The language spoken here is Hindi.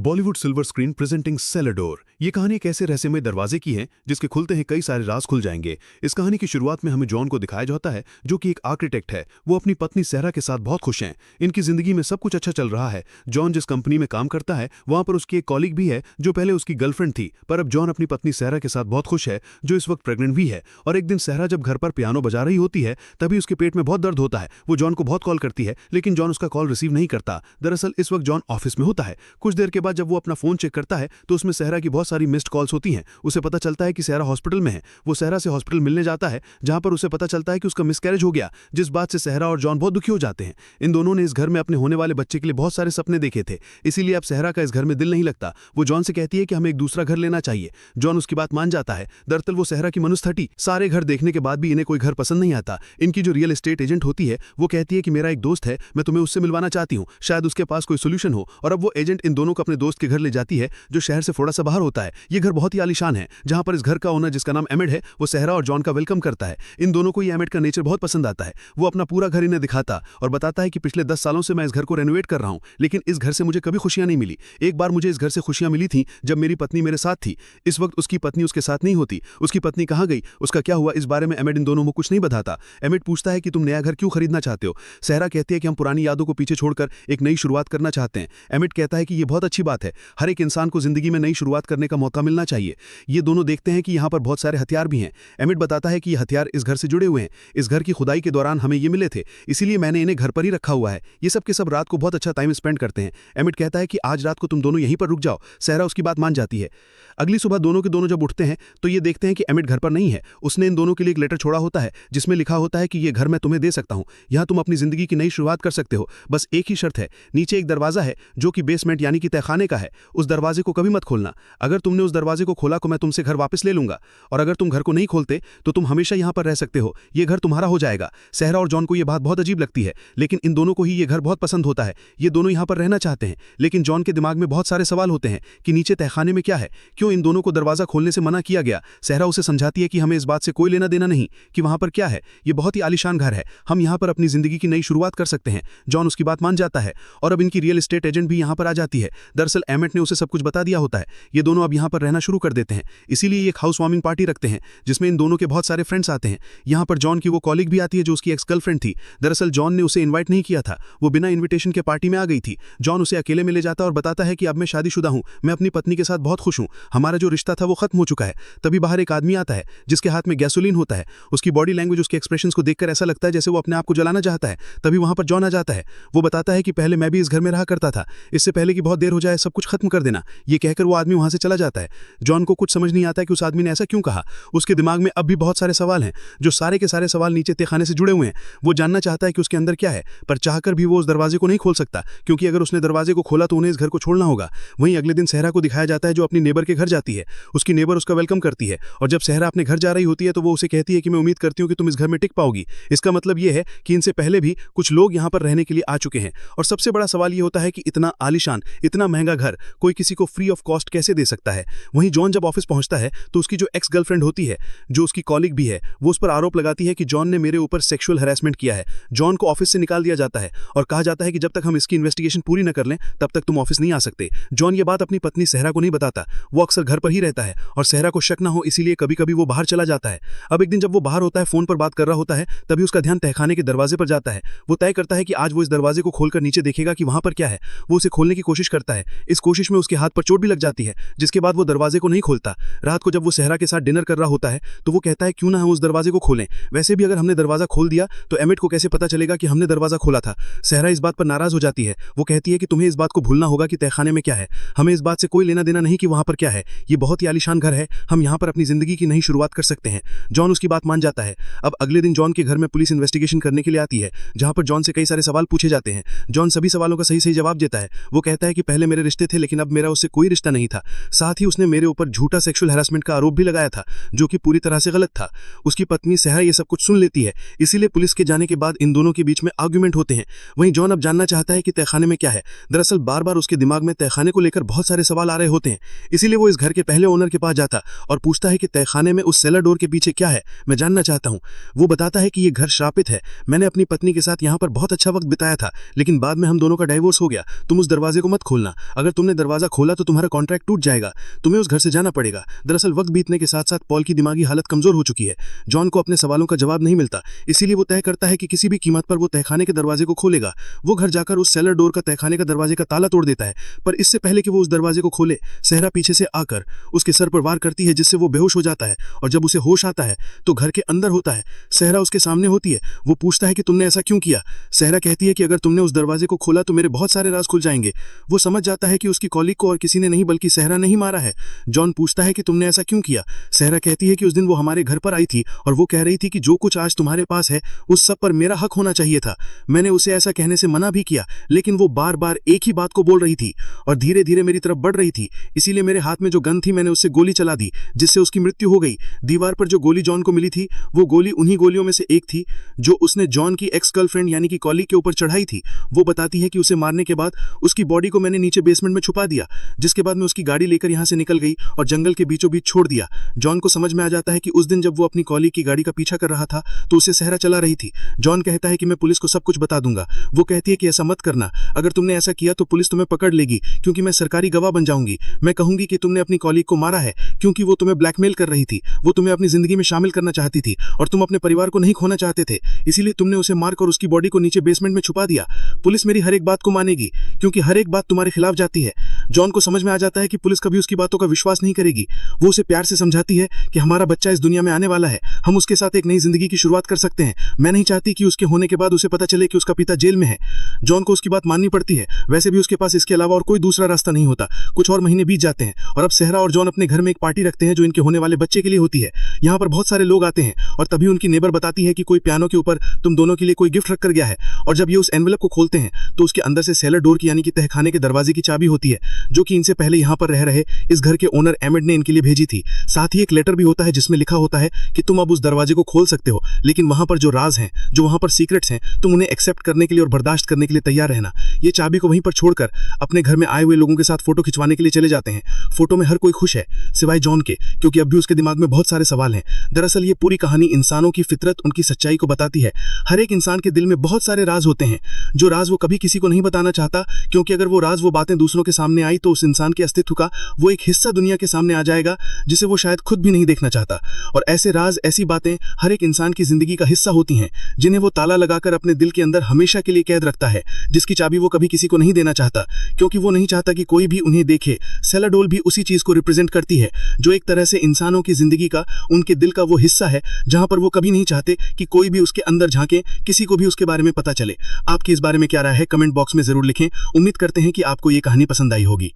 Bollywood silver screen presenting Celador. ये कहानी एक ऐसे रहस्यमय दरवाजे की है जिसके खुलते ही कई सारे राज खुल जाएंगे। इस कहानी की शुरुआत में हमें जॉन को दिखाया जाता है, जो कि एक आर्किटेक्ट है। वो अपनी पत्नी सहरा के साथ बहुत खुश हैं। इनकी जिंदगी में सब कुछ अच्छा चल रहा है। जॉन जिस कंपनी में काम करता है वहां पर उसकी एक कॉलीग भी है जो पहले उसकी गर्लफ्रेंड थी, पर अब जॉन अपनी पत्नी सहरा के साथ बहुत खुश है, जो इस वक्त प्रेग्नेंट भी है। और एक दिन सहरा जब घर पर पियानो बजा रही होती है तभी उसके पेट में बहुत दर्द होता है। वो जॉन को बहुत कॉल करती है, लेकिन जॉन उसका कॉल रिसीव नहीं करता। दरअसल इस वक्त जॉन ऑफिस में होता है। कुछ देर के बाद जब वो अपना फोन चेक करता है तो उसमें सहरा की बहुत सारी मिस्ड कॉल्स होती हैं। उसे पता चलता है कि सहरा हॉस्पिटल में है। वो सहरा से हॉस्पिटल मिलने जाता है, जहां पर उसे पता चलता है कि उसका मिसकैरेज हो गया, जिस बात से सहरा और जॉन बहुत दुखी हो जाते हैं। इन दोनों ने इस घर में अपने होने वाले बच्चे के लिए बहुत सारे सपने देखे थे, इसीलिए अब सहरा का इस घर में दिल नहीं लगता। वो जॉन से कहती है कि हमें एक दूसरा घर लेना चाहिए। जॉन उसकी बात मान जाता है। दरअसल वो सहरा की मनुष्य सारे घर देखने के बाद भी इन्हें कोई घर पसंद नहीं आता। इनकी जो रियल एस्टेट एजेंट होती है वो कहती है कि मेरा एक दोस्त है, मैं तुम्हें उससे मिलवाना चाहती हूँ, शायद उसके पास कोई सोल्यूशन हो। और अब वो एजेंट इन दोनों को अपने दोस्त के घर ले जाती है, जो शहर से थोड़ा सा बाहर होता है। ये घर बहुत ही आलीशान है, जहां पर इस घर का ओनर, जिसका नाम एमिड है, वो सहरा और जॉन का वेलकम करता है। इन दोनों को ये एमिड का नेचर बहुत पसंद आता है। वो अपना पूरा घर इन्हें दिखाता और बताता है कि पिछले 10 सालों से मैं इस घर को रेनोवेट कर रहा हूं, लेकिन इस घर से मुझे कभी खुशियां नहीं मिली। एक बार मुझे इस घर से खुशियां मिली थी जब मेरी पत्नी मेरे साथ थी। इस वक्त उसकी पत्नी उसके साथ नहीं होती। उसकी पत्नी कहां गई, उसका क्या हुआ, इस बारे में एमिड इन दोनों को कुछ नहीं बताता। एमिड पूछता है कि तुम नया घर क्यों खरीदना चाहते हो। सहरा कहती है कि हम पुरानी यादों को पीछे छोड़कर एक नई शुरुआत करना चाहते हैं। एमिड कहता है कि यह बहुत अच्छी बात है, हर एक इंसान को जिंदगी में नई शुरुआत करने का मौका मिलना चाहिए। ये दोनों देखते हैं कि यहाँ पर बहुत सारे हथियार भी हैं। एमिड बताता है कि ये हथियार इस घर से जुड़े हुए हैं। इस घर की खुदाई के दौरान हमें ये मिले थे, इसीलिए मैंने इन्हें घर पर ही रखा हुआ है। ये सब के सब रात को बहुत अच्छा टाइम स्पेंड करते हैं। एमिड कहता है कि आज रात को तुम दोनों यहीं पर रुक जाओ। सहरा उसकी बात मान जाती है। अगली सुबह दोनों के दोनों जब उठते हैं तो ये देखते हैं कि एमिड घर पर नहीं है। उसने इन दोनों के लिए एक लेटर छोड़ा होता है, जिसमें लिखा होता है कि ये घर मैं तुम्हें दे सकता हूँ, यहाँ तुम अपनी जिंदगी की नई शुरुआत कर सकते हो। बस एक ही शर्त है, नीचे एक दरवाजा है जो कि बेसमेंट यानी कि तहखाने का है। उस दरवाजे को कभी मत खोलना। अगर तुमने उस दरवाजे को खोला तो मैं तुमसे घर वापस ले लूंगा, और अगर तुम घर को नहीं खोलते तो तुम हमेशा यहाँ पर रह सकते हो। ये घर तुम्हारा हो जाएगा। सहरा और जॉन को यह बात बहुत अजीब लगती है, लेकिन इन दोनों को ही ये घर बहुत पसंद होता है। ये दोनों यहाँ पर रहना चाहते हैं, लेकिन जॉन के दिमाग में बहुत सारे सवाल होते हैं कि नीचे तहखाने में क्या है, क्यों इन दोनों को दरवाजा खोलने से मना किया गया। सहरा उसे समझाती है कि हमें इस बात से कोई लेना देना नहीं कि वहां पर क्या है। ये बहुत ही आलीशान घर है, हम यहाँ पर अपनी जिंदगी की नई शुरुआत कर सकते हैं। जॉन उसकी बात मान जाता है और अब इनकी रियल एस्टेट एजेंट भी यहाँ पर आ जाती है। दरअसल एमिड ने उसे सब कुछ बता दिया होता है। ये दोनों अब यहाँ पर रहना शुरू कर देते हैं, इसीलिए एक हाउस वार्मिंग पार्टी रखते हैं जिसमें इन दोनों के बहुत सारे फ्रेंड्स आते हैं। यहाँ पर जॉन की वो कॉलीग भी आती है जो उसकी एक्स गर्लफ्रेंड थी। दरअसल जॉन ने उसे इनवाइट नहीं किया था, वो बिना इन्विटेशन के पार्टी में आ गई थी। जॉन उसे अकेले में ले जाता और बताता है कि अब मैं शादीशुदा हूँ, मैं अपनी पत्नी के साथ बहुत खुश हूँ, हमारा जो रिश्ता था वो खत्म हो चुका है। तभी बाहर एक आदमी आता है जिसके हाथ में गैसोलीन होता है। उसकी बॉडी लैंग्वेज, उसके एक्सप्रेशंस को देखकर ऐसा लगता है जैसे वो अपने आप को जलाना चाहता है। तभी वहां पर जॉन आ जाता है। वो बताता है कि पहले मैं भी इस घर में रहा करता था, इससे पहले कि बहुत देर हो जाए सब कुछ खत्म कर देना। ये कहकर वो आदमी वहां से चला जाता है। जॉन को कुछ समझ नहीं आता कि उस आदमी ने ऐसा क्यों कहा। उसके दिमाग में अब भी बहुत सारे सवाल हैं, जो सारे के सारे सवाल नीचे तहखाने से जुड़े हुए हैं। वो जानना चाहता है कि उसके अंदर क्या है, पर चाहकर भी वो उस दरवाजे को नहीं खोल सकता, क्योंकि अगर उसने दरवाजे को खोला तो उन्हें इस घर को छोड़ना होगा। वहीं अगले दिन सहरा को दिखाया जाता है जो अपनी नेबर के घर जाती है। उसकी नेबर उसका वेलकम करती है, और जब सहरा अपने घर जा रही होती है तो वो उसे कहती है कि मैं उम्मीद करती हूँ कि तुम इस घर में टिक पाओगी। इसका मतलब ये है कि इनसे पहले भी कुछ लोग यहाँ पर रहने के लिए आ चुके हैं। और सबसे बड़ा सवाल ये होता है कि इतना आलीशान, इतना महंगा घर कोई किसी को फ्री ऑफ कॉस्ट कैसे दे सकता है। वहीं जॉन जब ऑफिस पहुंचता है तो उसकी जो एक्स गर्लफ्रेंड होती है, जो उसकी कॉलीग भी है, वो उस पर आरोप लगाती है कि जॉन ने मेरे ऊपर सेक्सुअल हैरेसमेंट किया है। जॉन को ऑफिस से निकाल दिया जाता है और कहा जाता है कि जब तक हम इसकी इन्वेस्टिगेशन पूरी न कर लें तब तक तुम ऑफिस नहीं आ सकते। जॉन ये बात अपनी पत्नी सहरा को नहीं बताता। वो अक्सर घर पर ही रहता है और सहरा को शक न हो इसीलिए कभी कभी वो बाहर चला जाता है। अब एक दिन जब वो बाहर होता है, फोन पर बात कर रहा होता है, तभी उसका ध्यान तहखाने के दरवाजे पर जाता है। वो तय करता है कि आज वो इस दरवाजे को खोलकर नीचे देखेगा कि वहां पर क्या है। वो उसे खोलने की कोशिश करता है। इस कोशिश में उसके हाथ पर चोट भी लग जाती है, जिसके बाद वो दरवाजे को नहीं खोलता। रात को जब वो सहरा के साथ डिनर कर रहा होता है तो वो कहता है क्यों ना हम उस दरवाजे को खोलें। वैसे भी अगर हमने दरवाजा खोल दिया तो एमिड को कैसे पता चलेगा कि हमने दरवाजा खोला था। सहरा इस बात पर नाराज हो जाती है। वो कहती है कि तुम्हें इस बात को भूलना होगा कि तहखाने में क्या है, हमें इस बात से कोई लेना देना नहीं कि वहां पर क्या है। ये बहुत ही आलीशान घर है, हम यहाँ पर अपनी जिंदगी की नई शुरुआत कर सकते हैं। जॉन उसकी बात मान जाता है। अब अगले दिन जॉन के घर में पुलिस इन्वेस्टिगेशन करने के लिए आती है, जहां पर जॉन से कई सारे सवाल पूछे जाते हैं। जॉन सभी सवालों का सही सही जवाब देता है। वो कहता है कि पहले मेरे रिश्ते थे, लेकिन अब मेरा उससे कोई रिश्ता नहीं था। साथ ही उसने मेरे ऊपर झूठा सेक्सुअल हैरेसमेंट का आरोप भी लगाया था, जो कि पूरी तरह से गलत था। उसकी पत्नी सहरा ये सब कुछ सुन लेती है, इसीलिए पुलिस के जाने के बाद इन दोनों के बीच में आर्गुमेंट होते हैं। वहीं जॉन अब जानना चाहता है कि तहखाने में क्या है। दरअसल बार बार उसके दिमाग में तहखाने को लेकर बहुत सारे सवाल आ रहे होते हैं, इसीलिए वो इस घर के पहले ओनर के पास जाता और पूछता है कि तहखाने में उस सेलर डोर के पीछे क्या है, मैं जानना चाहता हूँ। वो बताता है कि ये घर श्रापित है, मैंने अपनी पत्नी के साथ यहाँ पर बहुत अच्छा वक्त बिताया था, लेकिन बाद में हम दोनों का डाइवोर्स हो गया। तुम उस दरवाजे को मत खोलना, अगर तुमने दरवाजा खोला तो तुम्हारा कॉन्ट्रैक्ट टूट जाएगा, तुम्हें उस घर से जाना पड़ेगा। दरअसल वक्त बीतने के साथ साथ पॉल की दिमागी हालत कमजोर हो चुकी है। जॉन को अपने सवालों का जवाब नहीं मिलता, इसीलिए वो तय करता है कि किसी भी कीमत पर वो तहखाने के दरवाजे को खोलेगा। वो घर जाकर उस सेलर डोर का तहखाने का दरवाजे का ताला तोड़ देता है, पर इससे पहले कि वो उस दरवाजे को खोले, सहरा पीछे से आकर उसके सर पर वार करती है, जिससे वो बेहोश हो जाता है। और जब उसे होश आता है तो घर के अंदर होता है, सहरा उसके सामने होती है। वो पूछता है कि तुमने ऐसा क्यों किया। सहरा कहती है कि अगर तुमने उस दरवाजे को खोला तो मेरे बहुत सारे राज खुल जाएंगे। वो समझ जाता है कि उसकी कॉलीग को और किसी ने नहीं बल्कि सहरा ने ही मारा है। जॉन पूछता है कि तुमने ऐसा क्यों किया। सहरा कहती है कि उस दिन वो हमारे घर पर आई थी और वो कह रही थी कि जो कुछ आज तुम्हारे पास है उस सब पर मेरा हक होना चाहिए था। मैंने उसे ऐसा कहने से मना भी किया, लेकिन वो बार बार एक ही बात को बोल रही थी और धीरे धीरे मेरी तरफ बढ़ रही थी। इसीलिए मेरे हाथ में जो गन थी मैंने उससे गोली चला दी, जिससे उसकी मृत्यु हो गई। दीवार पर जो गोली जॉन को मिली थी वो गोली उन्हीं गोलियों में से एक थी जो उसने जॉन की एक्स गर्लफ्रेंड यानी कि कॉलीग के ऊपर चढ़ाई थी। वो बताती है कि उसे मारने के बाद उसकी बॉडी को मैंने नीचे बेसमेंट में छुपा दिया, जिसके बाद मैं उसकी गाड़ी लेकर यहाँ से निकल गई और जंगल के बीचों बीच छोड़ दिया। जॉन को समझ में आ जाता है कि उस दिन जब वो अपनी कॉलीग की गाड़ी का पीछा कर रहा था तो उसे सहरा चला रही थी। जॉन कहता है कि मैं पुलिस को सब कुछ बता दूंगा। वो कहती है कि ऐसा मत करना, अगर तुमने ऐसा किया तो पुलिस तुम्हें पकड़ लेगी, क्योंकि मैं सरकारी गवाह बन जाऊंगी। मैं कहूंगी कि तुमने अपनी कॉलीग को मारा है क्योंकि वो तुम्हें ब्लैकमेल कर रही थी। वो तुम्हें अपनी जिंदगी में शामिल करना चाहती थी और तुम अपने परिवार को नहीं खोना चाहते थे, इसीलिए तुमने उसे मारकर उसकी बॉडी को नीचे बेसमेंट में छुपा दिया। पुलिस मेरी हर एक बात को मानेगी क्योंकि हर एक बात तुम्हारे खिलाफ जाती है। जॉन को समझ में आ जाता है कि पुलिस कभी उसकी बातों का विश्वास नहीं करेगी। वो उसे प्यार से समझाती है कि हमारा बच्चा इस दुनिया में आने वाला है, हम उसके साथ एक नई जिंदगी की शुरुआत कर सकते हैं। मैं नहीं चाहती कि उसके होने के बाद उसे पता चले कि उसका पिता जेल में है। जॉन को उसकी बात माननी पड़ती है, वैसे भी उसके पास इसके अलावा और कोई दूसरा रास्ता नहीं होता। कुछ और महीने बीत जाते हैं और अब सहरा और जॉन अपने घर में एक पार्टी रखते हैं जो इनके होने वाले बच्चे के लिए होती है। यहाँ पर बहुत सारे लोग आते हैं और तभी उनकी नेबर बताती है कि कोई पियानो के ऊपर तुम दोनों के लिए कोई गिफ्ट रख कर गया है। और जब ये उस एनवेलप को खोलते हैं तो उसके अंदर से सेलर डोर की यानी कि तहखाने के दरवाजे की चाबी होती है, जो कि इनसे पहले यहाँ पर रह रहे इस घर के ओनर एमिड ने इनके लिए भेजी थी। साथ ही एक लेटर भी होता है जिसमें लिखा होता है कि तुम अब उस दरवाजे को खोल सकते हो, लेकिन वहां पर जो राज हैं, जो वहां पर सीक्रेट्स हैं, तुम उन्हें एक्सेप्ट करने के लिए और बर्दाश्त करने के लिए तैयार रहना। ये चाबी को वहीं पर छोड़कर अपने घर में आए हुए लोगों के साथ फोटो खिंचवाने के लिए चले जाते हैं। फोटो में हर कोई खुश है सिवाय जॉन के, क्योंकि अब भी उसके दिमाग में बहुत सारे सवाल हैं। दरअसल ये पूरी कहानी इंसानों की फितरत, उनकी सच्चाई को बताती है। हर एक इंसान के दिल में बहुत सारे राज होते हैं जो राज वो कभी किसी को नहीं बताना चाहता, क्योंकि अगर वो राज वो बातें दूसरों के सामने आई तो उस इंसान के अस्तित्व का वो एक हिस्सा दुनिया के सामने आ जाएगा जिसे वो शायद खुद भी नहीं देखना चाहता। और ऐसे राज, ऐसी बातें हर एक इंसान की जिंदगी का हिस्सा होती हैं, जिन्हें वो ताला लगाकर अपने दिल के अंदर हमेशा के लिए कैद रखता है, जिसकी चाबी वो कभी किसी को नहीं देना चाहता, क्योंकि वो नहीं चाहता कि कोई भी उन्हें देखे। सेलर डोर भी उसी चीज को रिप्रेजेंट करती है, जो एक तरह से इंसानों की जिंदगी का, उनके दिल का वो हिस्सा है जहां पर वो कभी नहीं चाहते कि कोई भी उसके अंदर झांके, किसी को भी उसके बारे में पता चले। आपकी इस बारे में क्या राय है, कमेंट बॉक्स में जरूर लिखें। उम्मीद करते हैं कि आपको ये कहानी पसंद आई होगी।